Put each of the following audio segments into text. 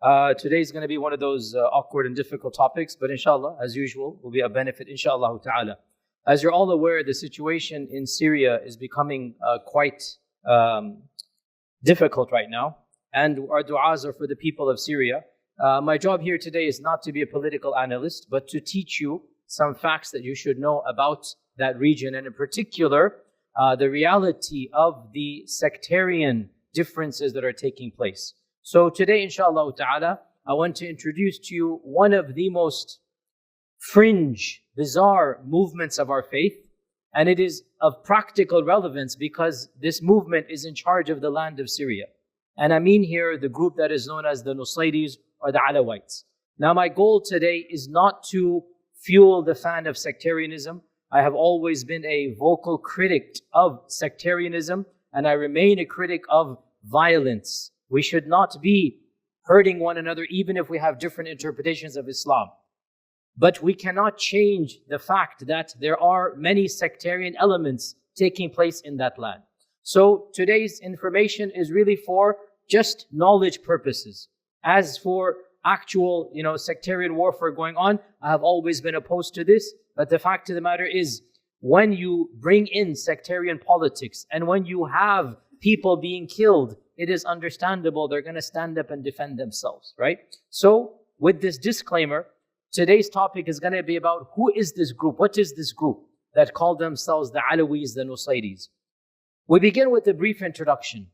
Today is going to be one of those awkward and difficult topics, but inshallah, as usual, will be a benefit, inshallah ta'ala. As you're all aware, the situation in Syria is becoming quite difficult right now, and our du'as are for the people of Syria. My job here today is not to be a political analyst, but to teach you some facts that you should know about that region, and in particular, the reality of the sectarian differences that are taking place. So today, inshallah ta'ala, I want to introduce to you one of the most fringe, bizarre movements of our faith. And it is of practical relevance because this movement is in charge of the land of Syria. And I mean here the group that is known as the Nusayris or the Alawites. Now my goal today is not to fuel the fan of sectarianism. I have always been a vocal critic of sectarianism, and I remain a critic of violence. We should not be hurting one another even if we have different interpretations of Islam. But we cannot change the fact that there are many sectarian elements taking place in that land. So today's information is really for just knowledge purposes. As for actual, sectarian warfare going on, I have always been opposed to this. But the fact of the matter is, when you bring in sectarian politics and when you have people being killed, it is understandable they're going to stand up and defend themselves, right? So with this disclaimer, today's topic is going to be about who is this group? What is this group that call themselves the Alawites, the Nusayris? We begin with a brief introduction.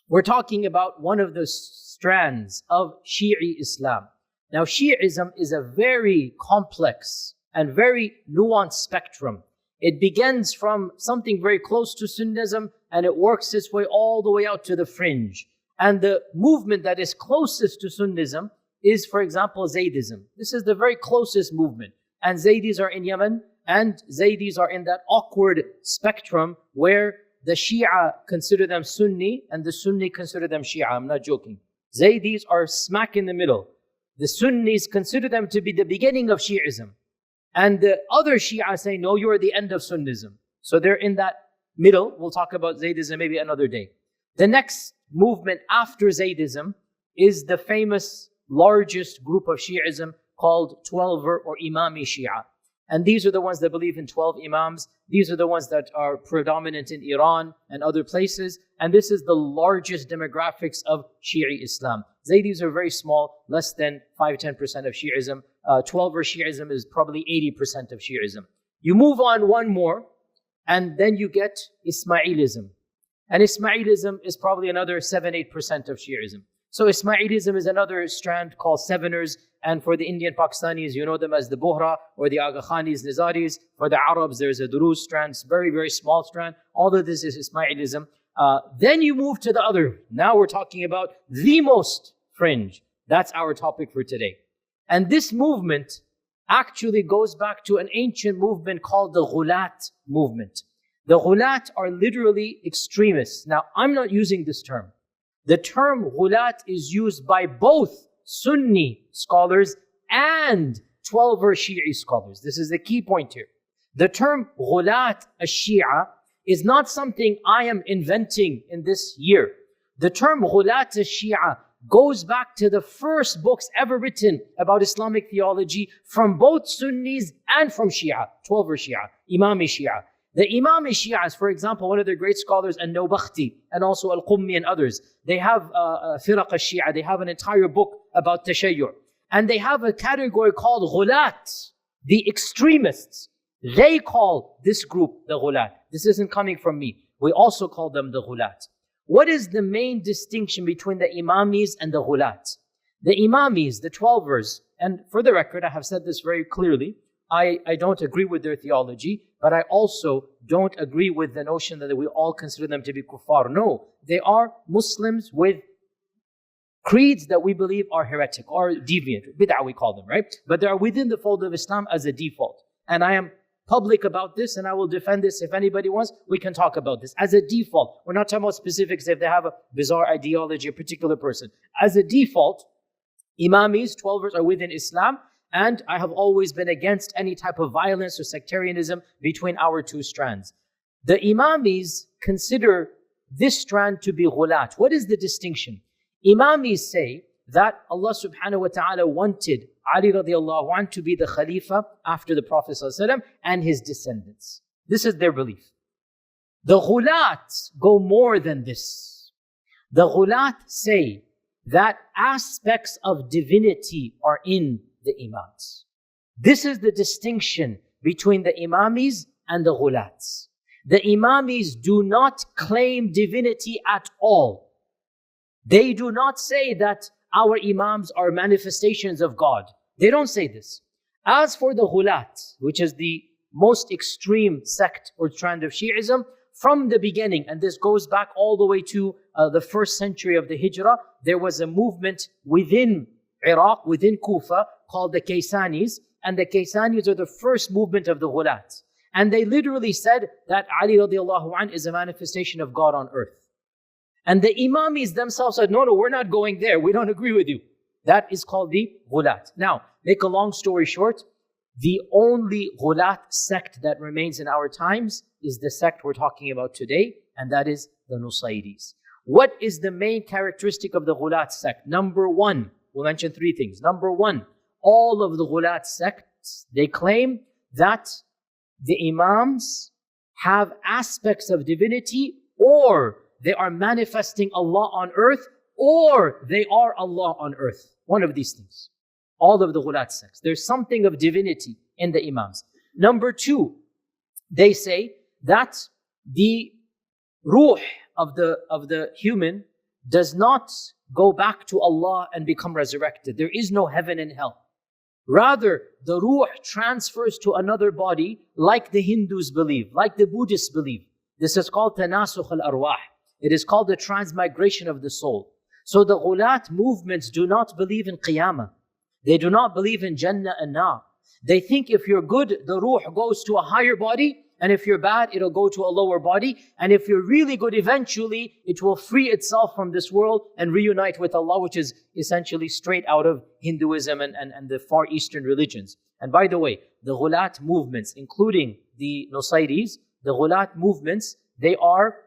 We're talking about one of the strands of Shia Islam. Now, Shi'ism is a very complex and very nuanced spectrum. It begins from something very close to Sunnism and it works its way all the way out to the fringe. And the movement that is closest to Sunnism is, for example, Zaydism. This is the very closest movement. And Zaydis are in Yemen, and Zaydis are in that awkward spectrum where the Shia consider them Sunni and the Sunni consider them Shia. I'm not joking. Zaydis are smack in the middle. The Sunnis consider them to be the beginning of Shi'ism. And the other Shia say, no, you're the end of Sunnism. So they're in that middle. We'll talk about Zaydism maybe another day. The next movement after Zaydism is the famous largest group of Shi'ism called Twelver or Imami Shia. And these are the ones that believe in 12 Imams. These are the ones that are predominant in Iran and other places. And this is the largest demographics of Shia Islam. Zaydis are very small, less than 5-10% of Shi'ism. 12er Shi'ism is probably 80% of Shi'ism. You move on one more, and then you get Ismailism. And Ismailism is probably another 7-8% of Shi'ism. So Ismailism is another strand called Seveners, and for the Indian Pakistanis, you know them as the Bohra or the Aga Khanis, Nizaris. For the Arabs, there's a Duruz strand, very, very small strand. All of this is Ismailism. Then you move to the other. Now we're talking about the most fringe. That's our topic for today. And this movement actually goes back to an ancient movement called the Gulat movement. The Gulat are literally extremists. Now, I'm not using this term. The term Gulat is used by both Sunni scholars and 12er Shi'i scholars. This is the key point here. The term Gulat al-Shia is not something I am inventing in this year. The term Gulat al-Shia goes back to the first books ever written about Islamic theology from both Sunnis and from Shia, 12er Shia, Imami Shia. The Imami Shias, for example, one of their great scholars, An-Nawbakhti, and also Al-Qummi and others, they have Firaq al-Shia, they have an entire book about Tashayyur. And they have a category called Gulat, the extremists. They call this group the Gulat. This isn't coming from me. We also call them the Gulat. What is the main distinction between the Imamis and the Gulat? The Imamis, the 12ers, and for the record, I have said this very clearly, I don't agree with their theology, but I also don't agree with the notion that we all consider them to be kuffar. No, they are Muslims with creeds that we believe are heretic or deviant. Bid'ah we call them, right? But they are within the fold of Islam as a default. And I am public about this and I will defend this. If anybody wants, we can talk about this. As a default, we're not talking about specifics if they have a bizarre ideology, a particular person. As a default, Imamis, 12ers are within Islam. And I have always been against any type of violence or sectarianism between our two strands. The Imamis consider this strand to be Gulat. What is the distinction? Imamis say that Allah subhanahu wa ta'ala wanted Ali radiallahu anh to be the Khalifa after the Prophet sallallahu alaihi wasallam and his descendants. This is their belief. The Gulat go more than this. The Gulat say that aspects of divinity are in the Imams. This is the distinction between the Imamis and the Gulats. The Imamis do not claim divinity at all. They do not say that our Imams are manifestations of God. They don't say this. As for the Gulat, which is the most extreme sect or strand of Shi'ism, from the beginning, and this goes back all the way to the first century of the Hijrah, there was a movement within Iraq, within Kufa, called the Kaysanis, and the Kaysanis are the first movement of the Gulat. And they literally said that Ali radiallahu anh is a manifestation of God on earth. And the Imamis themselves said, no, we're not going there. We don't agree with you. That is called the Gulat. Now, make a long story short, the only Gulat sect that remains in our times is the sect we're talking about today, and that is the Nusayris. What is the main characteristic of the Gulat sect? Number one, we'll mention three things. Number one, all of the Gulat sects, they claim that the Imams have aspects of divinity, or they are manifesting Allah on earth, or they are Allah on earth. One of these things. All of the Gulat sects. There's something of divinity in the Imams. Number two, they say that the ruh of the human does not go back to Allah and become resurrected. There is no heaven and hell. Rather, the ruh transfers to another body like the Hindus believe, like the Buddhists believe. This is called tanasukh al-arwah. It is called the transmigration of the soul. So the Gulat movements do not believe in Qiyamah. They do not believe in Jannah and Nar. They think if you're good, the ruh goes to a higher body, and if you're bad, it'll go to a lower body. And if you're really good, eventually it will free itself from this world and reunite with Allah, which is essentially straight out of Hinduism and the Far Eastern religions. And by the way, the Gulat movements, including the Nusayris, the Gulat movements, they are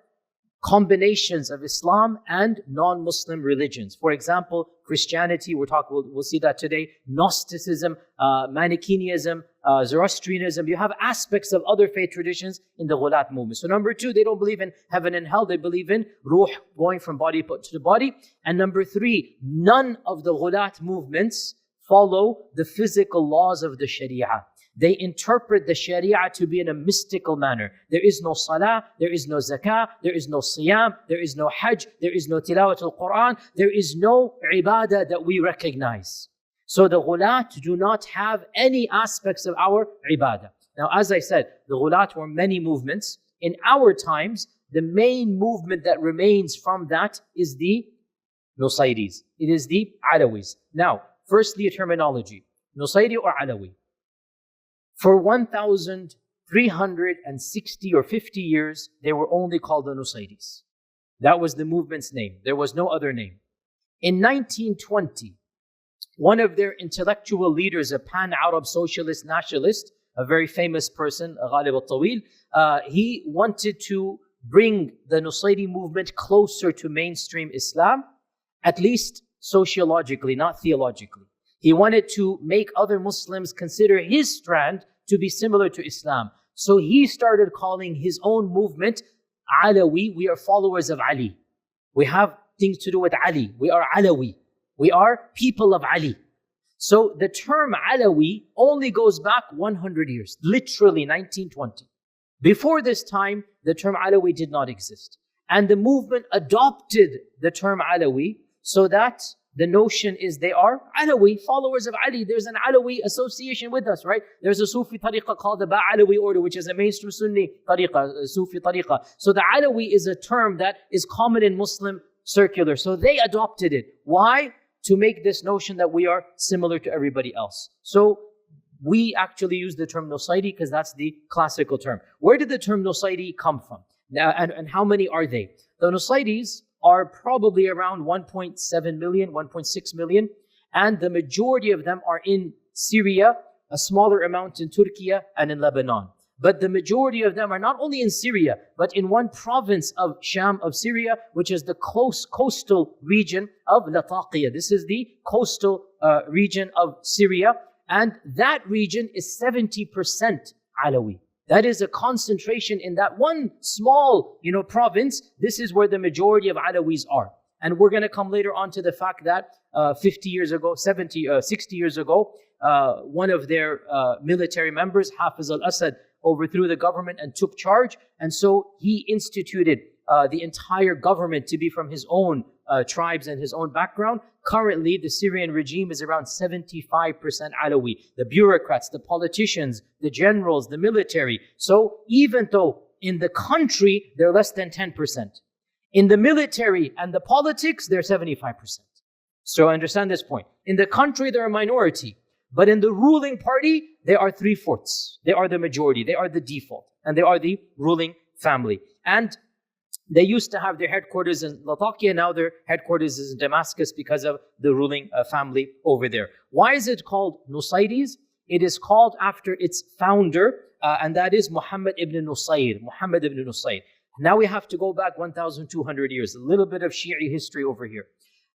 combinations of Islam and non-Muslim religions. For example, Christianity, we'll see that today, Gnosticism, Manichaeism, Zoroastrianism. You have aspects of other faith traditions in the Gulat movement. So number two, they don't believe in heaven and hell. They believe in ruh going from body to the body. And number three, none of the Gulat movements follow the physical laws of the Sharia. They interpret the Sharia to be in a mystical manner. There is no salah, there is no zakah, there is no siyam, there is no hajj, there is no tilawat al-Quran, there is no ibadah that we recognize. So the Gulat do not have any aspects of our ibadah. Now, as I said, the Gulat were many movements. In our times, the main movement that remains from that is the Nusayris. It is the Alawis. Now, firstly, a terminology. Nusayri or Alawi. For 1,360 or 50 years, they were only called the Nusayris. That was the movement's name. There was no other name. In 1920, one of their intellectual leaders, a pan-Arab socialist nationalist, a very famous person, Ghalib al-Tawil, he wanted to bring the Nusayri movement closer to mainstream Islam, at least sociologically, not theologically. He wanted to make other Muslims consider his strand to be similar to Islam. So he started calling his own movement Alawi. We are followers of Ali. We have things to do with Ali. We are Alawi. We are people of Ali. So the term Alawi only goes back 100 years, literally 1920. Before this time, the term Alawi did not exist. And the movement adopted the term Alawi so that the notion is they are Alawi, followers of Ali. There's an Alawi association with us, right? There's a Sufi tariqah called the Ba'alawi order, which is a mainstream Sunni tariqah, Sufi tariqah. So the Alawi is a term that is common in Muslim circular. So they adopted it. Why? To make this notion that we are similar to everybody else. So we actually use the term Nusayri because that's the classical term. Where did the term Nusayri come from? Now, and how many are they? The Nusayris are probably around 1.7 million, 1.6 million, and the majority of them are in Syria, a smaller amount in Turkey and in Lebanon. but the majority of them are not only in Syria, but in one province of Sham of Syria, which is the coastal region of Latakia. This is the coastal region of Syria, and that region is 70% Alawi. That is a concentration in that one small, province. This is where the majority of Alawis are. And we're going to come later on to the fact that 60 years ago, one of their military members, Hafiz al-Assad, overthrew the government and took charge. And so he instituted the entire government to be from his own tribes and his own background. Currently, the Syrian regime is around 75% Alawi. The bureaucrats, the politicians, the generals, the military. So even though in the country, they're less than 10%. In the military and the politics, they're 75%. So understand this point. In the country, they're a minority. But in the ruling party, they are 3/4. They are the majority. They are the default. And they are the ruling family. And they used to have their headquarters in Latakia. Now their headquarters is in Damascus because of the ruling family over there. Why is it called Nusayris? It is called after its founder, and that is Muhammad ibn Nusayr. Muhammad ibn Nusayr. Now we have to go back 1,200 years. A little bit of Shia history over here.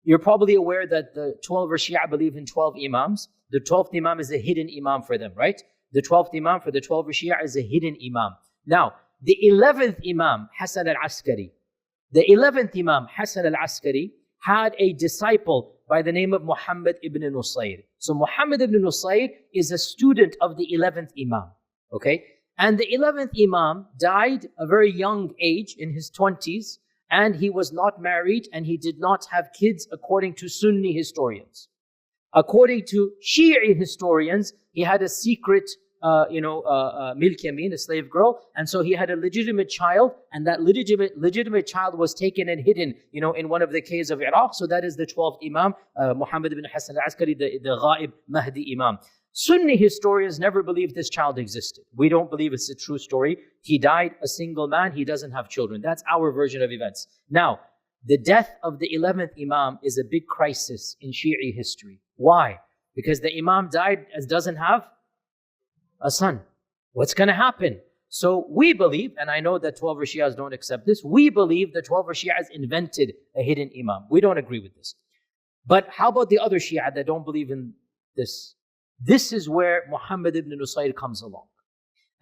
You're probably aware that the 12 Shia believe in 12 Imams. The 12th Imam is a hidden Imam for them, right? The 12th Imam for the 12 Shia is a hidden Imam. Now, the 11th Imam, Hassan al-Askari, had a disciple by the name of Muhammad ibn Nusayr. So Muhammad ibn Nusayr is a student of the 11th Imam, okay? And the 11th Imam died a very young age, in his 20s, and he was not married and he did not have kids according to Sunni historians. According to Shia historians, he had a secret milk yamin, a slave girl, and so he had a legitimate child, and that legitimate child was taken and hidden, in one of the caves of Iraq. So that is the 12th Imam, Muhammad ibn Hassan al-Askari, the Ghaib Mahdi Imam. Sunni historians never believed this child existed. We don't believe it's a true story. He died a single man. He doesn't have children. That's our version of events. Now, the death of the 11th Imam is a big crisis in Shia history. Why? Because the Imam died and doesn't have a son. What's going to happen? So we believe, and I know that 12 Shias don't accept this, we believe the 12 Shias invented a hidden Imam. We don't agree with this. But how about the other Shia that don't believe in this? This is where Muhammad ibn Nusayr comes along.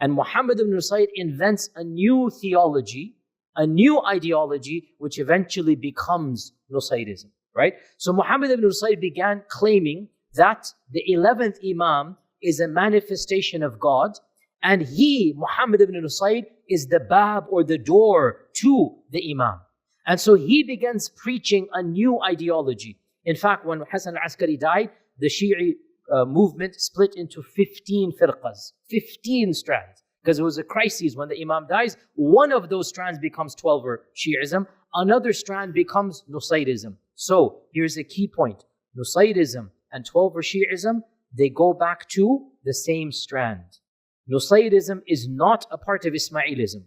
And Muhammad ibn Nusayr invents a new theology, a new ideology, which eventually becomes Nusayrism, right? So Muhammad ibn Nusayr began claiming that the 11th Imam is a manifestation of God, and he, Muhammad ibn Nusayr, is the bab or the door to the Imam. And so he begins preaching a new ideology. In fact, when Hassan al-Askari died, the Shia movement split into 15 firqas, 15 strands, because it was a crisis when the Imam dies. One of those strands becomes 12er Shi'ism, another strand becomes Nusayrism. So here's a key point. Nusayrism and 12er Shi'ism, they go back to the same strand. Nusayrism is not a part of Ismailism.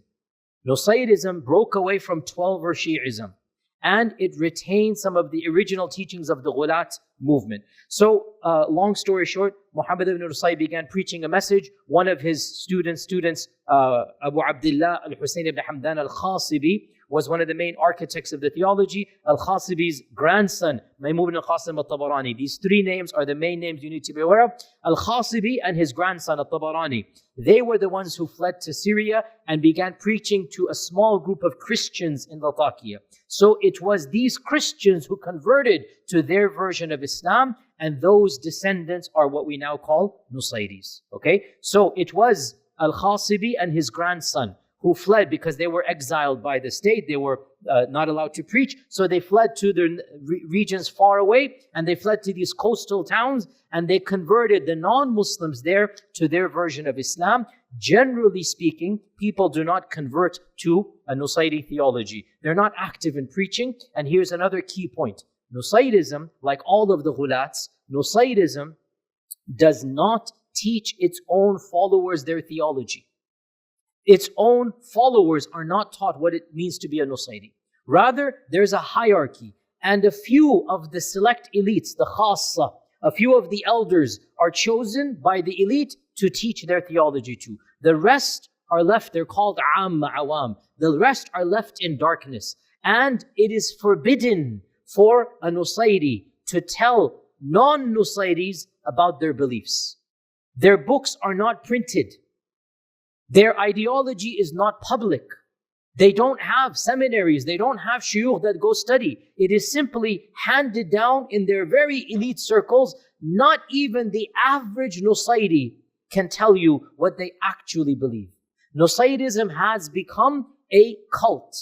Nusayrism broke away from 12er Shi'ism, and it retained some of the original teachings of the Gulat movement. So, long story short, Muhammad ibn Nusayr began preaching a message. One of his students, Abu Abdullah al-Husayn ibn Hamdan al-Khasibi, was one of the main architects of the theology. Al-Khasibi's grandson, Maymun al-Qasim al-Tabarani. These three names are the main names you need to be aware of. Al-Khasibi and his grandson, al-Tabarani. They were the ones who fled to Syria and began preaching to a small group of Christians in Latakia. So it was these Christians who converted to their version of Islam, and those descendants are what we now call Nusayris. Okay? So it was Al-Khasibi and his grandson who fled because they were exiled by the state. They were not allowed to preach. So they fled to their regions far away, and they fled to these coastal towns, and they converted the non-Muslims there to their version of Islam. Generally speaking, people do not convert to a Nusayri theology. They're not active in preaching. And here's another key point. Nusayrism, like all of the Gulats, Nusayrism does not teach its own followers their theology. Its own followers are not taught what it means to be a Nusayri. Rather, there's a hierarchy, and a few of the select elites, the khassa, a few of the elders are chosen by the elite to teach their theology to. The rest are left, they're called Amma Awam. The rest are left in darkness. And it is forbidden for a Nusayri to tell non-Nusayris about their beliefs. Their books are not printed. Their ideology is not public. They don't have seminaries. They don't have shuyukh that go study. It is simply handed down in their very elite circles. Not even the average Nusayri can tell you what they actually believe. Nusayrism has become a cult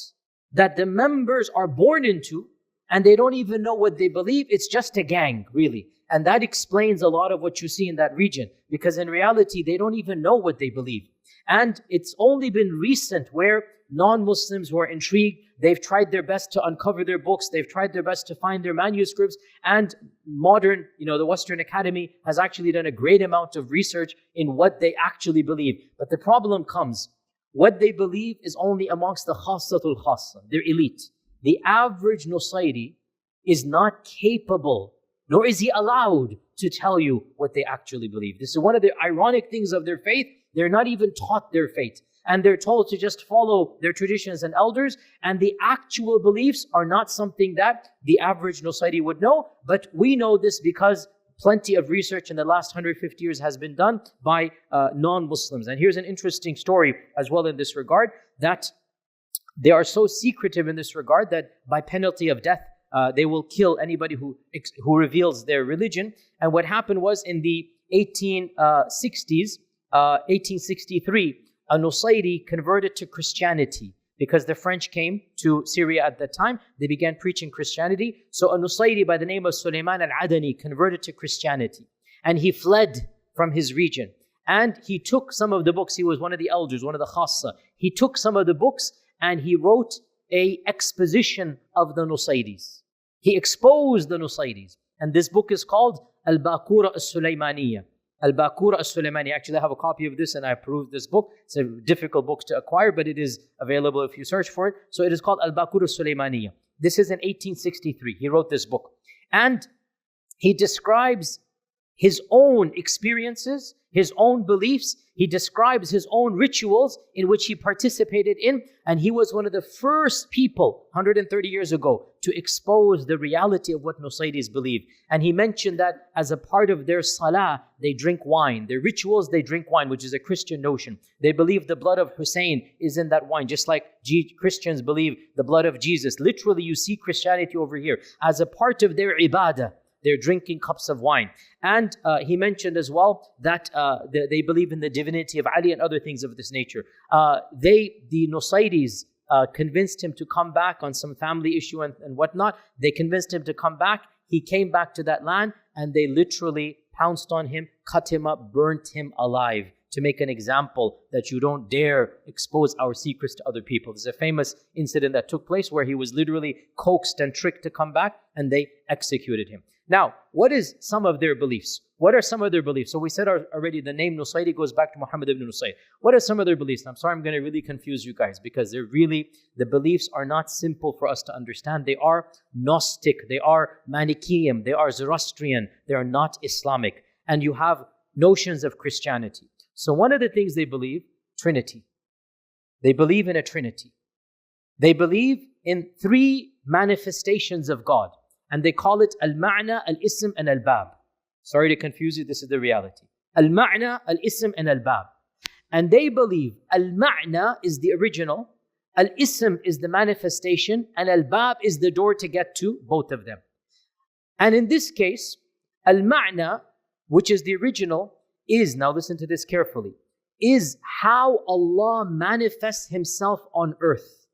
that the members are born into, and they don't even know what they believe. It's just a gang, really. And that explains a lot of what you see in that region, because in reality, they don't even know what they believe. And it's only been recent where non-Muslims who are intrigued, they've tried their best to uncover their books, they've tried their best to find their manuscripts, and modern, the Western Academy has actually done a great amount of research in what they actually believe. But the problem comes, what they believe is only amongst the khassatul khassa, they're elite. The average Nusayri is not capable, nor is he allowed to tell you what they actually believe. This is one of the ironic things of their faith. They're not even taught their faith. And they're told to just follow their traditions and elders. And the actual beliefs are not something that the average Nusayri would know. But we know this because plenty of research in the last 150 years has been done by non-Muslims. And here's an interesting story as well in this regard, that they are so secretive in this regard that by penalty of death, they will kill anybody who reveals their religion. And what happened was in the 1860s, 1863, a Nusayri converted to Christianity because the French came to Syria at that time. They began preaching Christianity. So a Nusayri by the name of Sulaiman al-Adani converted to Christianity. And he fled from his region. And he took some of the books. He was one of the elders, one of the khassa. He took some of the books and he wrote an exposition of the Nusayris. He exposed the Nusayris. And this book is called Al-Baqura al-Sulaymaniya. Al-Baqura al-Sulaymaniya. Actually, I have a copy of this and I approved this book. It's a difficult book to acquire, but it is available if you search for it. So it is called Al-Baqura al-Sulaymaniya. This is in 1863. He wrote this book. And he describes his own experiences, his own beliefs. He describes his own rituals in which he participated in. And he was one of the first people 130 years ago to expose the reality of what Nusayris believe. And he mentioned that as a part of their salah, they drink wine. Their rituals, they drink wine, which is a Christian notion. They believe the blood of Hussein is in that wine, just like Christians believe the blood of Jesus. Literally, you see Christianity over here. As a part of their ibadah, they're drinking cups of wine. And he mentioned as well that they believe in the divinity of Ali and other things of this nature. The Nusayris convinced him to come back on some family issue and whatnot. They convinced him to come back. He came back to that land and they literally pounced on him, cut him up, burnt him alive to make an example that you don't dare expose our secrets to other people. There's a famous incident that took place where he was literally coaxed and tricked to come back and they executed him. Now, what is some of their beliefs? What are some of their beliefs? So we said already the name Nusayri goes back to Muhammad ibn Nusayr. What are some of their beliefs? I'm sorry, I'm going to really confuse you guys because the beliefs are not simple for us to understand. They are Gnostic, they are Manichaean, they are Zoroastrian, they are not Islamic. And you have notions of Christianity. So one of the things they believe, Trinity. They believe in a Trinity. They believe in three manifestations of God. And they call it Al-Ma'na, Al-Ism, and Al-Bab. Sorry to confuse you, this is the reality. Al-Ma'na, Al-Ism, and Al-Bab. And they believe Al-Ma'na is the original, Al-Ism is the manifestation, and Al-Bab is the door to get to both of them. And in this case, Al-Ma'na, which is the original, is, now listen to this carefully, is how Allah manifests Himself on earth.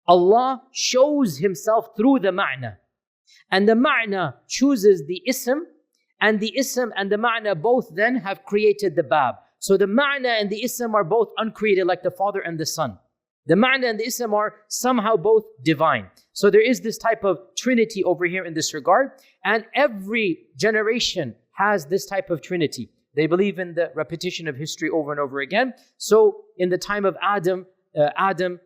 Allah shows Himself through the Ma'na. And the Ma'na chooses the Ism, and the Ism and the Ma'na both then have created the Bab. So the Ma'na and the Ism are both uncreated like the Father and the Son. The Ma'na and the Ism are somehow both divine. So there is this type of Trinity over here in this regard. And every generation has this type of Trinity. They believe in the repetition of history over and over again. So in the time of Adam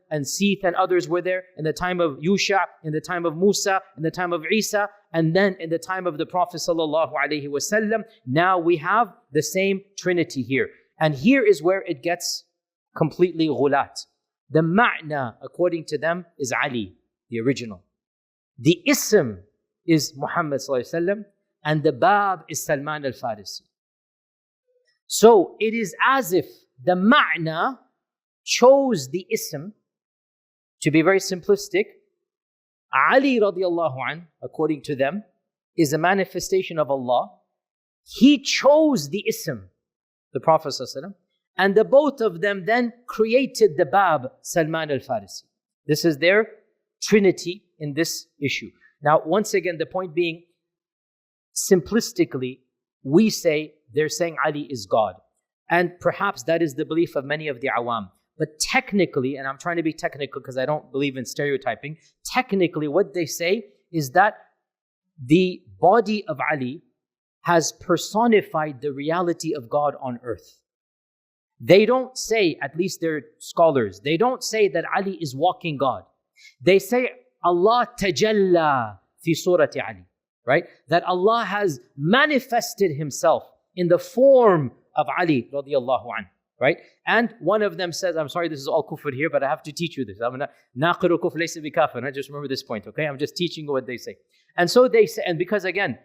and Seth and others were there. In the time of Yusha, in the time of Musa, in the time of Isa, and then in the time of the Prophet ﷺ. Now we have the same Trinity here. And here is where it gets completely Gulat. The ma'na, according to them, is Ali, the original. The ism is Muhammad sallallahu alaihi wasallam, and the bab is Salman al-Farisi. So it is as if the ma'na chose the ism. To be very simplistic, Ali radiallahu an, according to them, is a manifestation of Allah. He chose the ism, the Prophet sallallahu alaihi wasallam, and the both of them then created the bab, Salman al-Farisi. This is their trinity in this issue. Now, once again, the point being, simplistically, we say they're saying Ali is God. And perhaps that is the belief of many of the awam. But technically, and I'm trying to be technical because I don't believe in stereotyping, technically what they say is that the body of Ali has personified the reality of God on earth. They don't say, at least they're scholars, they don't say that Ali is walking God. They say Allah tajalla fi surati Ali, right? That Allah has manifested Himself in the form of Ali radiallahu anhu, right? And one of them says, I'm sorry, this is all kufr here, but I have to teach you this. I'm not naqiru kufr laysa bi kafir. I just remember this point, okay? I'm just teaching you what they say. And so they say, and because again,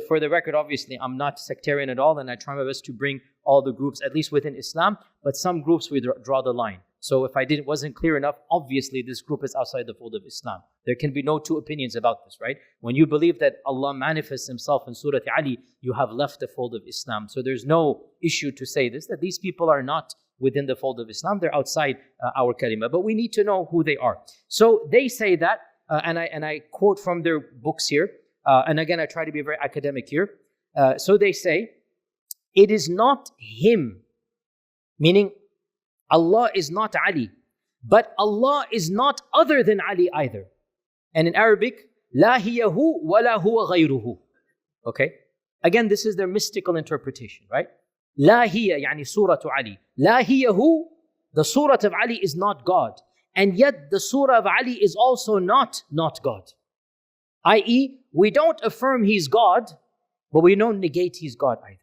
for the record, obviously, I'm not sectarian at all, and I try my best to bring all the groups, at least within Islam, but some groups we draw the line. So if I wasn't clear enough, obviously this group is outside the fold of Islam. There can be no two opinions about this, right? When you believe that Allah manifests Himself in Surah Ali, you have left the fold of Islam. So there's no issue to say this, that these people are not within the fold of Islam. They're outside our kalima, but we need to know who they are. So they say that, and I quote from their books here, and again, I try to be very academic here. So they say, it is not Him, meaning Allah is not Ali, but Allah is not other than Ali either. And in Arabic, La hiyahu wa la huwa ghayruhu. Okay? Again, this is their mystical interpretation, right? La hiya, yani suratu Ali. La hiyahu, the surah of Ali is not God. And yet the surah of Ali is also not God. I.e., we don't affirm He's God, but we don't negate He's God either.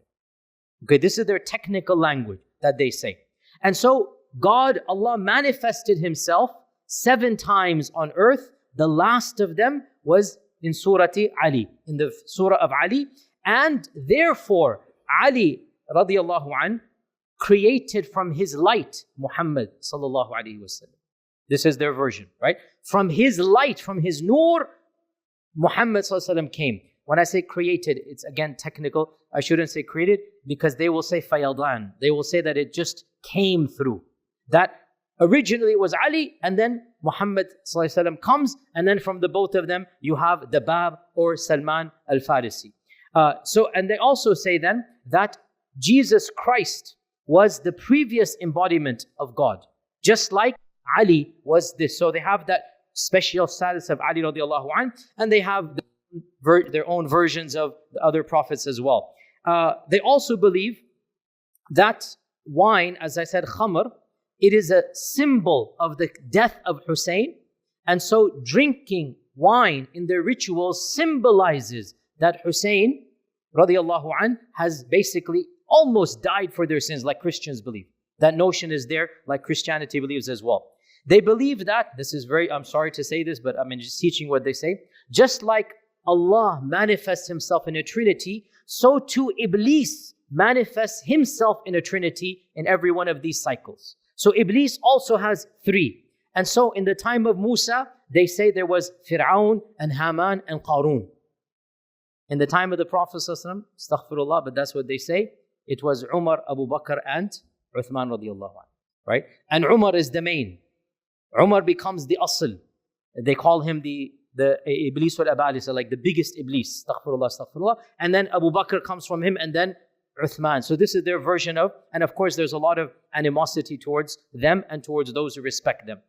Okay, this is their technical language that they say. And so God, Allah manifested Himself 7 times on earth. The last of them was in Surah Ali, in the Surah of Ali. And therefore, Ali radiallahu an created from His light Muhammad sallallahu alayhi wasallam. This is their version, right? From His light, from His nur, Muhammad sallallahu alayhi wasallam came. When I say created, it's again technical. I shouldn't say created because they will say fayadan. They will say that it just came through. That originally it was Ali, and then Muhammad sallallahu alaihi wasallam comes, and then from the both of them you have the Bab or Salman al-Farisi. And they also say then that Jesus Christ was the previous embodiment of God, just like Ali was this. So they have that special status of Ali radiallahu anh, and they have their own versions of the other prophets as well. They also believe that wine, as I said, khamr, it is a symbol of the death of Hussein. And so drinking wine in their rituals symbolizes that Hussein, radiallahu anh, has basically almost died for their sins, like Christians believe. That notion is there, like Christianity believes as well. They believe that, this is very, I'm sorry to say this, but I'm just teaching what they say. Just like Allah manifests Himself in a Trinity, so too Iblis manifests himself in a Trinity in every one of these cycles. So Iblis also has 3. And so in the time of Musa, they say there was Fir'aun and Haman and Qarun. In the time of the Prophet ﷺ, astaghfirullah, but that's what they say, it was Umar, Abu Bakr and Uthman radiallahu anh, right? And Umar is the main. Umar becomes the asl. They call him the Iblis wal Abalisa, like the biggest Iblis. Astaghfirullah, astaghfirullah. And then Abu Bakr comes from him, and then Uthman. So this is their version of, and of course there's a lot of animosity towards them and towards those who respect them.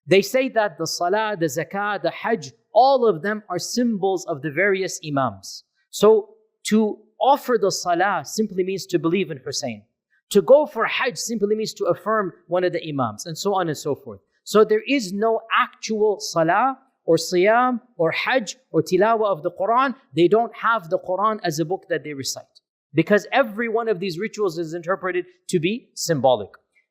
They say that the Salah, the Zakah, the Hajj, all of them are symbols of the various Imams. So to offer the Salah simply means to believe in Hussein. To go for Hajj simply means to affirm one of the Imams, and so on and so forth. So there is no actual Salah or Siyam or Hajj or Tilawah of the Quran. They don't have the Quran as a book that they recite, because every one of these rituals is interpreted to be symbolic.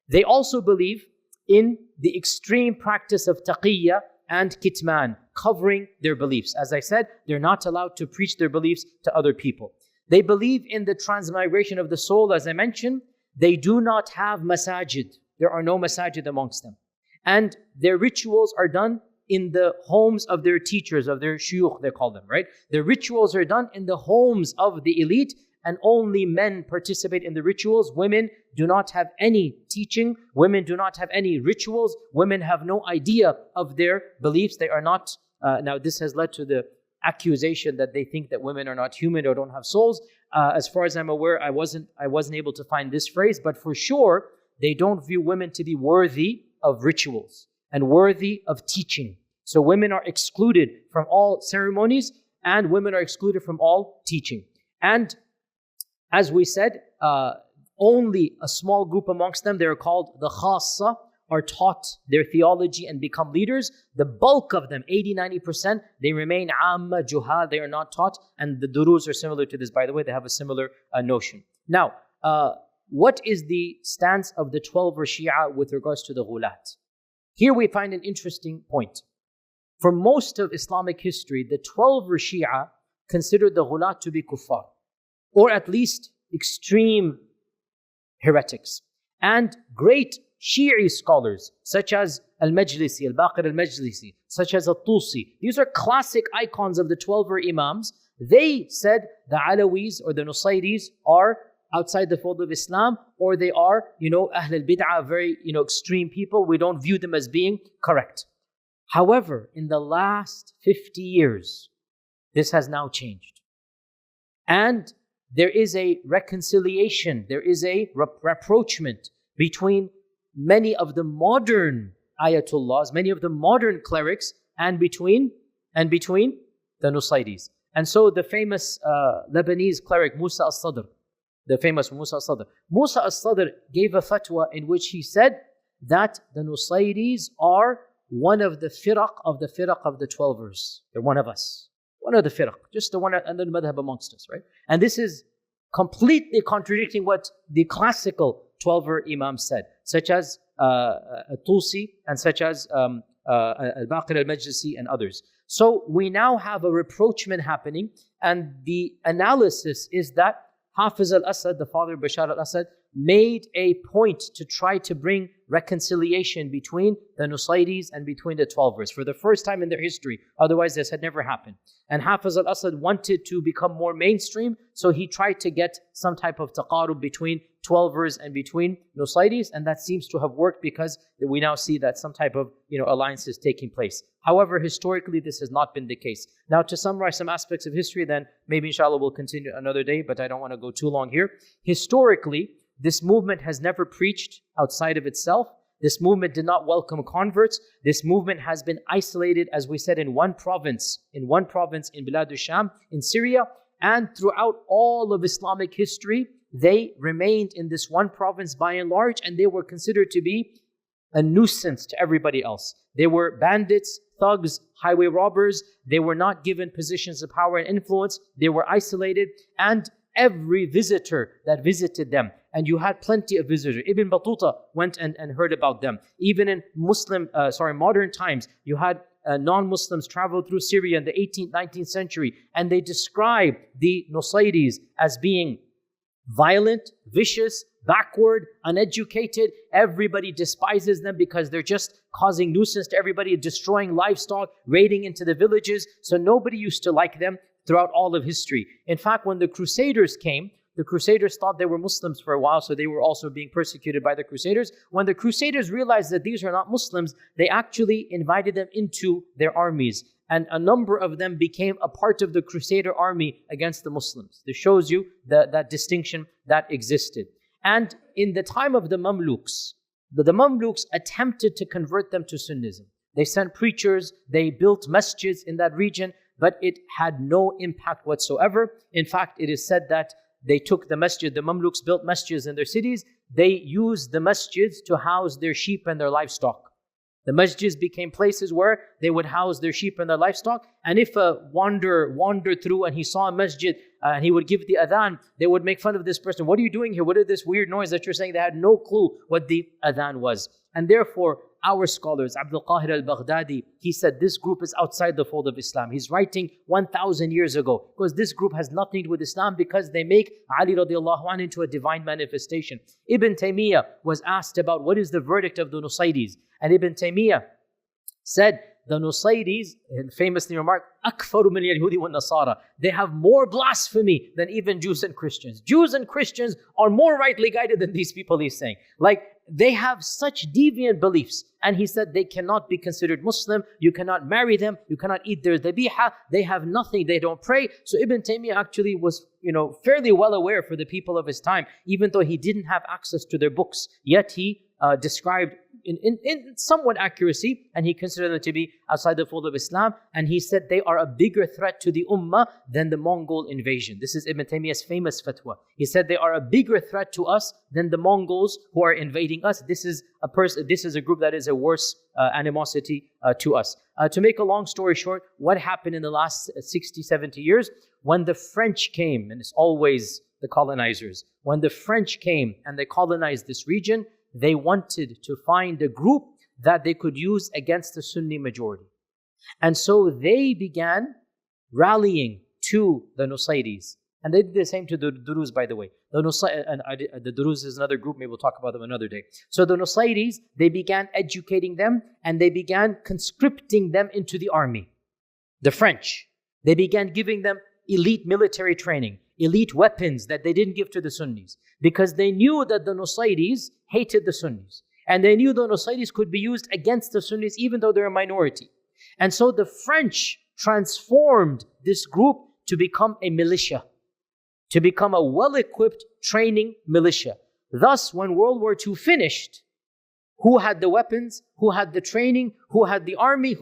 They also believe in the extreme practice of taqiyya and kitman, covering their beliefs. As I said, they're not allowed to preach their beliefs to other people. They believe in the transmigration of the soul, as I mentioned. They do not have masajid. There are no masajid amongst them. And their rituals are done in the homes of their teachers, of their shuyukh, they call them, right? The rituals are done in the homes of the elite, and only men participate in the rituals. Women do not have any teaching. Women do not have any rituals. Women have no idea of their beliefs. They are not, now this has led to the accusation that they think that women are not human or don't have souls. As far as I'm aware, I wasn't able to find this phrase, but for sure, they don't view women to be worthy of rituals and worthy of teaching. So women are excluded from all ceremonies, and women are excluded from all teaching. And as we said, only a small group amongst them, they're called the khassa, are taught their theology and become leaders. The bulk of them, 80-90%, they remain amma, juhal, they are not taught. And the durus are similar to this, by the way, they have a similar notion. Now, what is the stance of the 12er Shia with regards to the Gulat? Here we find an interesting point. For most of Islamic history, the 12er Shia considered the Gulat to be kuffar, or at least extreme heretics. And great Shi'i scholars, such as Al-Majlisi, Al-Baqir Al-Majlisi, such as Al-Tusi, these are classic icons of the 12er Imams. They said the Alawites or the Nusayris are outside the fold of Islam, or they are, Ahl al-Bid'ah, very, extreme people. We don't view them as being correct. However, in the last 50 years, this has now changed. And there is a reconciliation, there is a rapprochement between many of the modern ayatullahs, many of the modern clerics, and between the Nusayris. And so the famous Lebanese cleric Musa al-Sadr, Musa al-Sadr gave a fatwa in which he said that the Nusayris are one of the firaq of the 12ers. They're one of us. One of the firaq, just the one under the madhab amongst us, right? And this is completely contradicting what the classical 12er Imams said, such as Tusi and such as Al-Baqir Al-Majlisi and others. So we now have a rapprochement happening, and the analysis is that Hafiz al-Assad, the father of Bashar al-Assad, made a point to try to bring reconciliation between the Nusayris and between the 12ers for the first time in their history. Otherwise, this had never happened. And Hafiz al-Assad wanted to become more mainstream, so he tried to get some type of taqarub between 12ers and between Nusayris, and that seems to have worked because we now see that some type of alliance is taking place. However, historically, this has not been the case. Now, to summarize some aspects of history, then maybe inshallah we'll continue another day, but I don't want to go too long here. Historically, this movement has never preached outside of itself. This movement did not welcome converts. This movement has been isolated, as we said, in one province in Bilad al-Sham, in Syria. And throughout all of Islamic history, they remained in this one province by and large, and they were considered to be a nuisance to everybody else. They were bandits, thugs, highway robbers. They were not given positions of power and influence. They were isolated, and every visitor that visited them, and you had plenty of visitors. Ibn Battuta went and heard about them. Even in modern times, you had non-Muslims travel through Syria in the 18th, 19th century, and they described the Nusayris as being violent, vicious, backward, uneducated. Everybody despises them because they're just causing nuisance to everybody, destroying livestock, raiding into the villages. So nobody used to like them throughout all of history. In fact, when the Crusaders came, the Crusaders thought they were Muslims for a while, so they were also being persecuted by the Crusaders. When the Crusaders realized that these are not Muslims, they actually invited them into their armies. And a number of them became a part of the Crusader army against the Muslims. This shows you that distinction that existed. And in the time of the Mamluks, the Mamluks attempted to convert them to Sunnism. They sent preachers, they built masjids in that region, but it had no impact whatsoever. In fact, it is said that they took the masjid, the Mamluks built masjids in their cities. They used the masjids to house their sheep and their livestock. The masjids became places where they would house their sheep and their livestock. And if a wanderer wandered through and he saw a masjid and he would give the adhan, they would make fun of this person. What are you doing here? What is this weird noise that you're saying? They had no clue what the adhan was. And therefore, our scholars, Abdul Qahir al-Baghdadi, he said this group is outside the fold of Islam. He's writing 1,000 years ago because this group has nothing to do with Islam because they make Ali radiallahu anhu into a divine manifestation. Ibn Taymiyyah was asked about what is the verdict of the Nusayris. And Ibn Taymiyyah said, the Nusayris famously remarked, أكفر من اليهود والنصارى. They have more blasphemy than even Jews and Christians. Jews and Christians are more rightly guided than these people, he's saying. Like, they have such deviant beliefs. And he said they cannot be considered Muslim. You cannot marry them. You cannot eat their dhabiha. They have nothing. They don't pray. So Ibn Taymiyyah actually was, fairly well aware for the people of his time, even though he didn't have access to their books. Yet he described in somewhat accuracy, and he considered them to be outside the fold of Islam. And he said they are a bigger threat to the ummah than the Mongol invasion. This is Ibn Taymiyyah's famous fatwa. He said they are a bigger threat to us than the Mongols who are invading us. This is a group that is a worse animosity to us. To make a long story short, what happened in the last 60, 70 years? When the French came, and it's always the colonizers, when the French came and they colonized this region, they wanted to find a group that they could use against the Sunni majority. And so they began rallying to the Nusayris. And they did the same to the Duruz, by the way. The Duruz is another group, maybe we'll talk about them another day. So the Nusayris, they began educating them and they began conscripting them into the army. The French, they began giving them elite military training, elite weapons that they didn't give to the Sunnis, because they knew that the Nusayris hated the Sunnis. And they knew the Nusayris could be used against the Sunnis even though they're a minority. And so the French transformed this group to become a militia, to become a well-equipped training militia. Thus, when World War II finished, who had the weapons, who had the training, who had the army,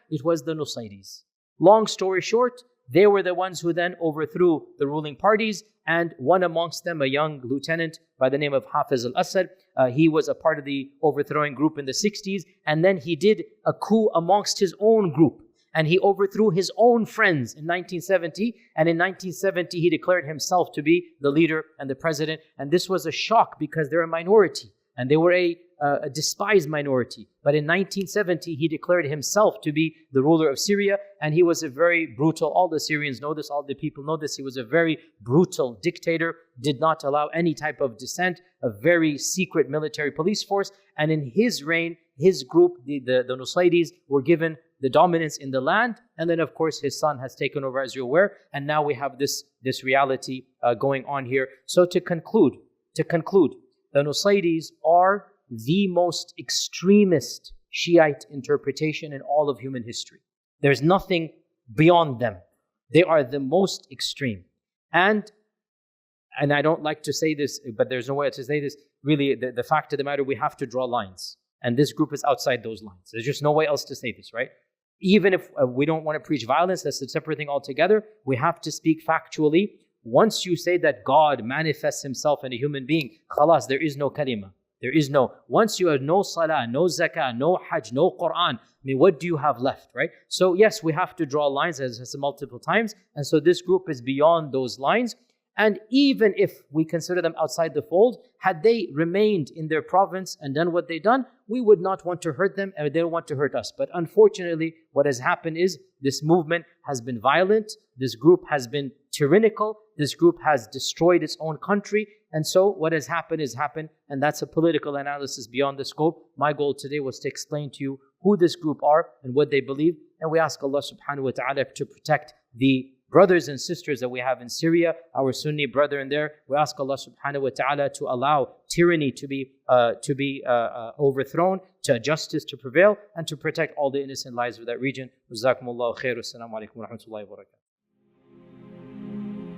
it was the Nusayris. Long story short, they were the ones who then overthrew the ruling parties, and one amongst them, a young lieutenant by the name of Hafiz al-Assad, he was a part of the overthrowing group in the 60s, and then he did a coup amongst his own group, and he overthrew his own friends in 1970, and in 1970 he declared himself to be the leader and the president, and this was a shock because they're a minority, and they were a despised minority. But in 1970, he declared himself to be the ruler of Syria, and he was a very brutal, all the Syrians know this, all the people know this, he was a very brutal dictator, did not allow any type of dissent, a very secret military police force, and in his reign, his group, the Nusayris, were given the dominance in the land, and then of course his son has taken over, as you're aware, and now we have this reality going on here. So to conclude, the Nusayris are the most extremist Shiite interpretation in all of human history. There's nothing beyond them. They are the most extreme. And I don't like to say this, but there's no way to say this. Really, the fact of the matter, we have to draw lines. And this group is outside those lines. There's just no way else to say this, right? Even if we don't want to preach violence, that's a separate thing altogether. We have to speak factually. Once you say that God manifests himself in a human being, khalas, there is no kalima. There is no, once you have no salah, no zakah, no hajj, no Quran, what do you have left, right? So yes, we have to draw lines, as I said multiple times, and so this group is beyond those lines. And even if we consider them outside the fold, had they remained in their province and done what they've done, we would not want to hurt them, and they don't want to hurt us. But unfortunately, what has happened is this movement has been violent, this group has been tyrannical, this group has destroyed its own country, and so what has happened is happened, and that's a political analysis beyond the scope. My goal today was to explain to you who this group are and what they believe, and we ask Allah subhanahu wa ta'ala to protect the brothers and sisters that we have in Syria, our Sunni brethren there. We ask Allah subhanahu wa ta'ala to allow tyranny to be overthrown, to justice to prevail, and to protect all the innocent lives of that region. Jazakumullahu khair. Assalamu alaikum wa rahmatullahi wa barakatuh.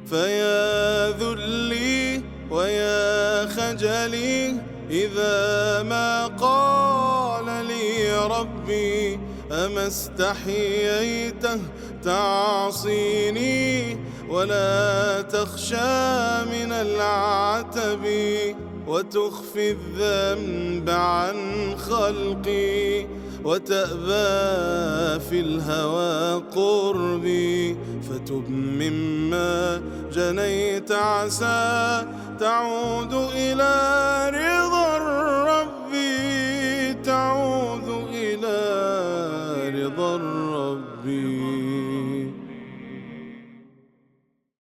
فيا ذلي ويا خجلي إذا ما قال لي ربي أما استحييته تعصيني ولا تخشى من العتب وتخفي الذنب عن خلقي وتأبى في الهوى قربي، فتب مما جنيت عسى تعود إلى رضا